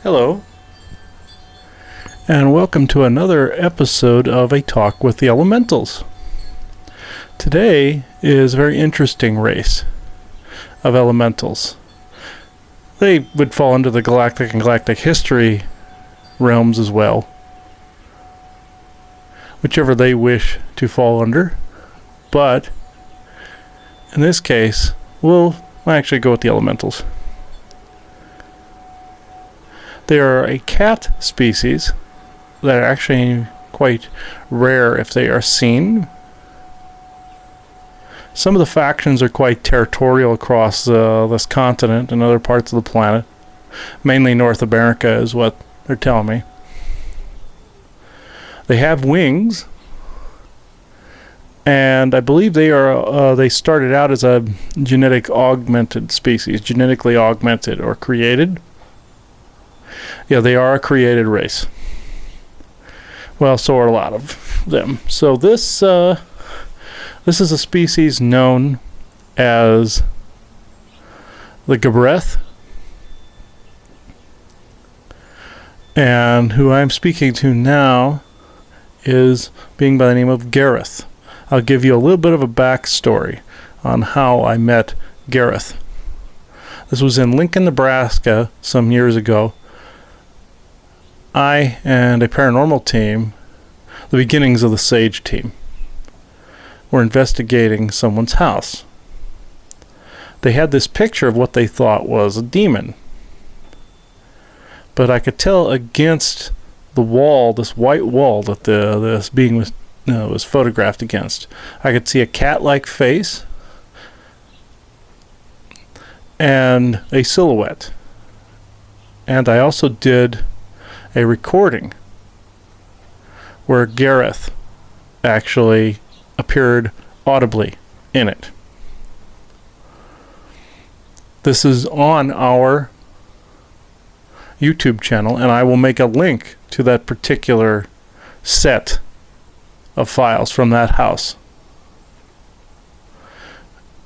Hello, and welcome to another episode of A Talk with the Elementals. Today is a very interesting race of elementals. They would fall under the galactic and galactic history realms as well, whichever they wish to fall under, but in this case, we'll actually go with the elementals. They are a cat species that are actually quite rare if they are seen. Some of the factions are quite territorial across this continent and other parts of the planet. Mainly North America is what they're telling me. They have wings, and I believe they started out as a genetically augmented or created. Yeah, they are a created race. Well, so are a lot of them. So this is a species known as the Gabreth, and who I'm speaking to now is being by the name of Gabreth. I'll give you a little bit of a backstory on how I met Gabreth. This was in Lincoln, Nebraska some years ago. I and a paranormal team, the beginnings of the SAGE team, were investigating someone's house. They had this picture of what they thought was a demon. But I could tell against the wall, this white wall that this being was photographed against, I could see a cat-like face and a silhouette. And I also did a recording where Gabreth actually appeared audibly in it. This is on our YouTube channel, and I will make a link to that particular set of files from that house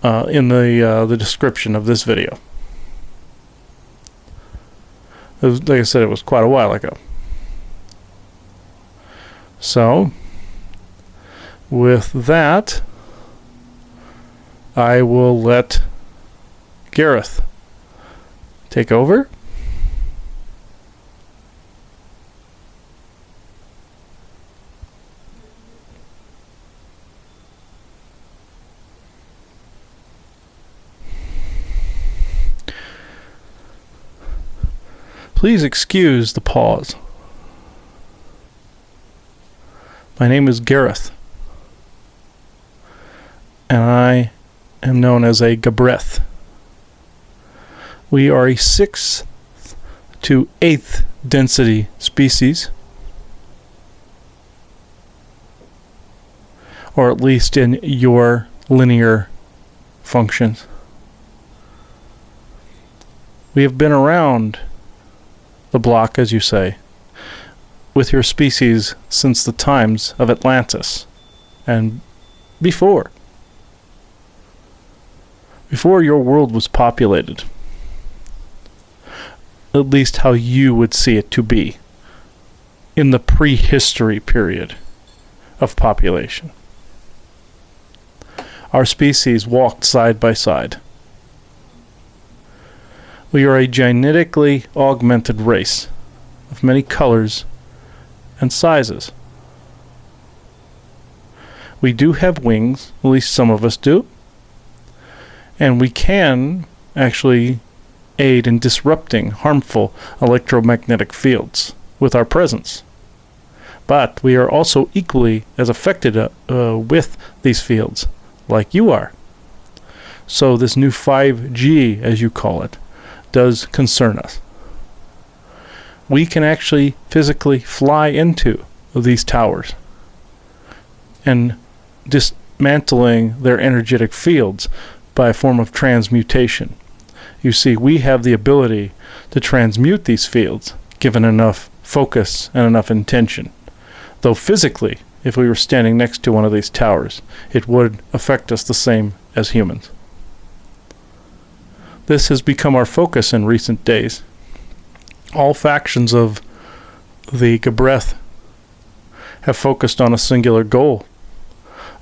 in the description of this video. Like I said, it was quite a while ago. So, with that, I will let Gabreth take over. Please excuse the pause. My name is Gabreth, and I am known as a Gabreth. We are a 6th to 8th density species, or at least in your linear functions. We have been around the block, as you say, with your species since the times of Atlantis and before your world was populated, at least how you would see it to be in the prehistory period of population. Our species walked side by side. We are a genetically augmented race of many colors and sizes. We do have wings, at least some of us do, and we can actually aid in disrupting harmful electromagnetic fields with our presence. But we are also equally as affected with these fields, like you are. So this new 5G, as you call it, does concern us. We can actually physically fly into these towers and dismantling their energetic fields by a form of transmutation. You see, we have the ability to transmute these fields given enough focus and enough intention. Though physically, if we were standing next to one of these towers, it would affect us the same as humans. This has become our focus in recent days. All factions of the Gabreth have focused on a singular goal,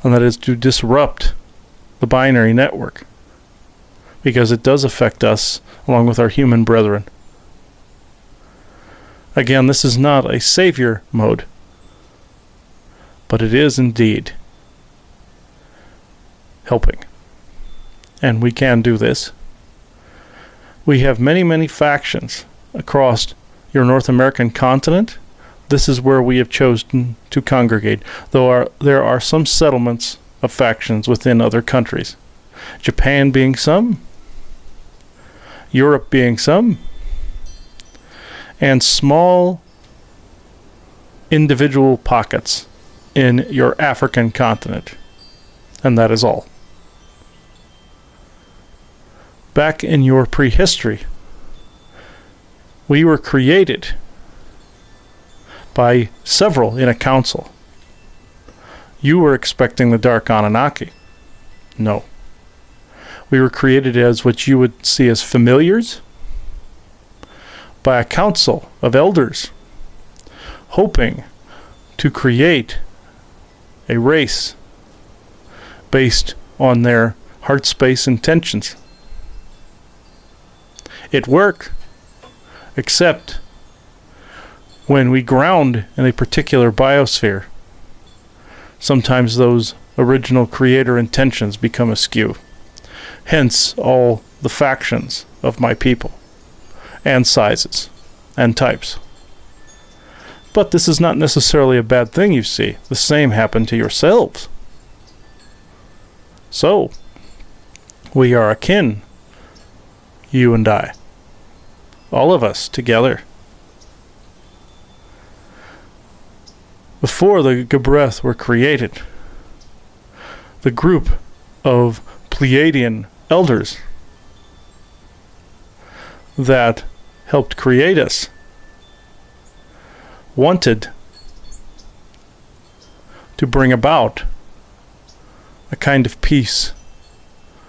and that is to disrupt the binary network, because it does affect us along with our human brethren. Again, this is not a savior mode, but it is indeed helping. And we can do this. We have many, many factions across your North American continent. This is where we have chosen to congregate, though there are some settlements of factions within other countries. Japan being some, Europe being some, and small individual pockets in your African continent. And that is all. Back in your prehistory, we were created by several in a council. You were expecting the Dark Anunnaki. No. We were created as what you would see as familiars by a council of elders, hoping to create a race based on their heart space intentions. It worked, except when we ground in a particular biosphere, sometimes those original creator intentions become askew. Hence all the factions of my people, and sizes, and types. But this is not necessarily a bad thing, you see. The same happened to yourselves. So, we are akin, you and I. All of us together. Before the Gabreth were created, the group of Pleiadian elders that helped create us wanted to bring about a kind of peace,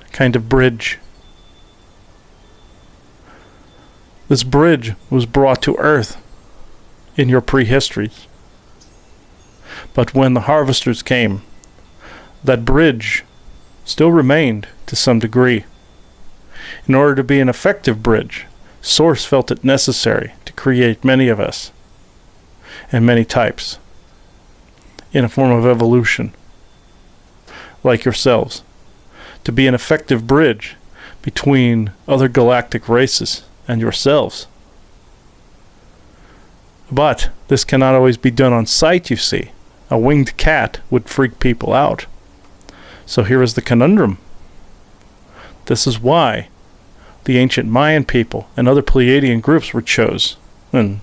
a kind of bridge. This bridge was brought to Earth in your prehistories. But when the harvesters came, that bridge still remained to some degree. In order to be an effective bridge, Source felt it necessary to create many of us, and many types, in a form of evolution, like yourselves, to be an effective bridge between other galactic races and yourselves. But this cannot always be done on sight, you see. A winged cat would freak people out. So here is the conundrum. This is why the ancient Mayan people and other Pleiadian groups were chosen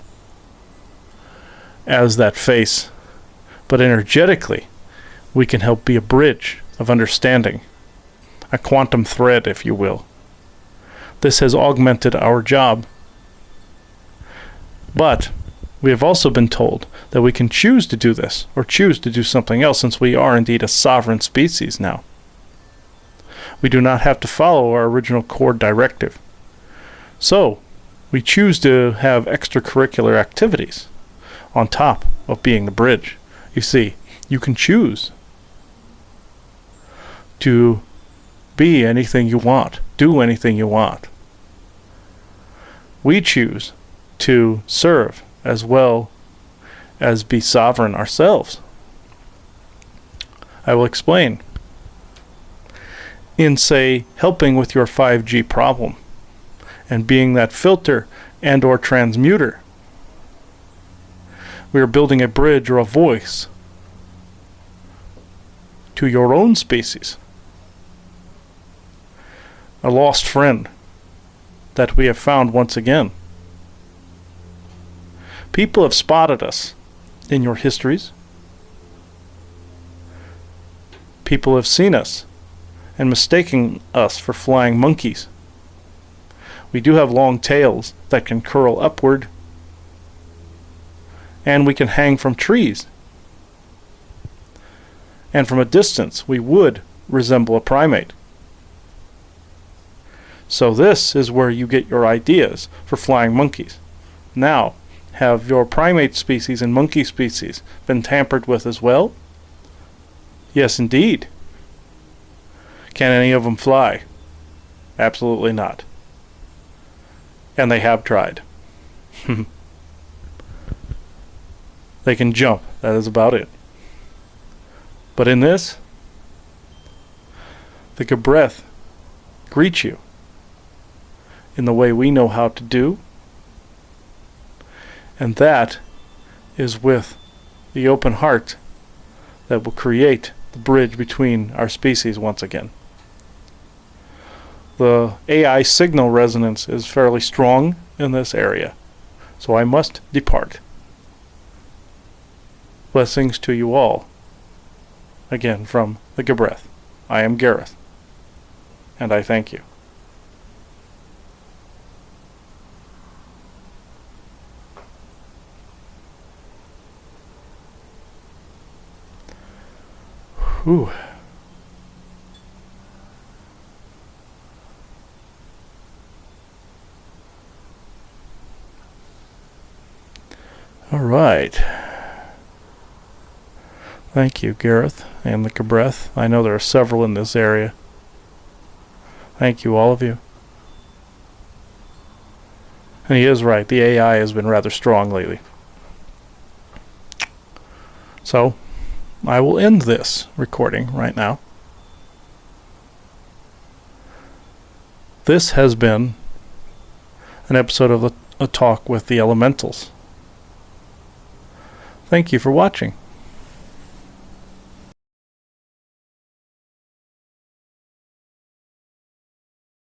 as that face. But energetically, we can help be a bridge of understanding, a quantum thread, if you will. This has augmented our job. But we have also been told that we can choose to do this, or choose to do something else, since we are indeed a sovereign species now. We do not have to follow our original core directive. So, we choose to have extracurricular activities on top of being the bridge. You see, you can choose to be anything you want, do anything you want. We choose to serve as well as be sovereign ourselves. I will explain. In, say, helping with your 5G problem and being that filter and or transmuter, we are building a bridge or a voice to your own species, a lost friend that we have found once again. People have spotted us in your histories. People have seen us and mistaken us for flying monkeys. We do have long tails that can curl upward, and we can hang from trees. And from a distance, we would resemble a primate. So this is where you get your ideas for flying monkeys. Now, have your primate species and monkey species been tampered with as well? Yes, indeed. Can any of them fly? Absolutely not. And they have tried. They can jump. That is about it. But in this, the Gabreth greet you in the way we know how to do, and that is with the open heart that will create the bridge between our species once again. The AI signal resonance is fairly strong in this area, so I must depart. Blessings to you all. Again, from the Gabreth. I am Gareth, and I thank you. Whew. All right. Thank you, Gareth and the Gabreth. I know there are several in this area. Thank you, all of you. And he is right. The AI has been rather strong lately. So, I will end this recording right now. This has been an episode of a talk with the elementals. Thank you for watching.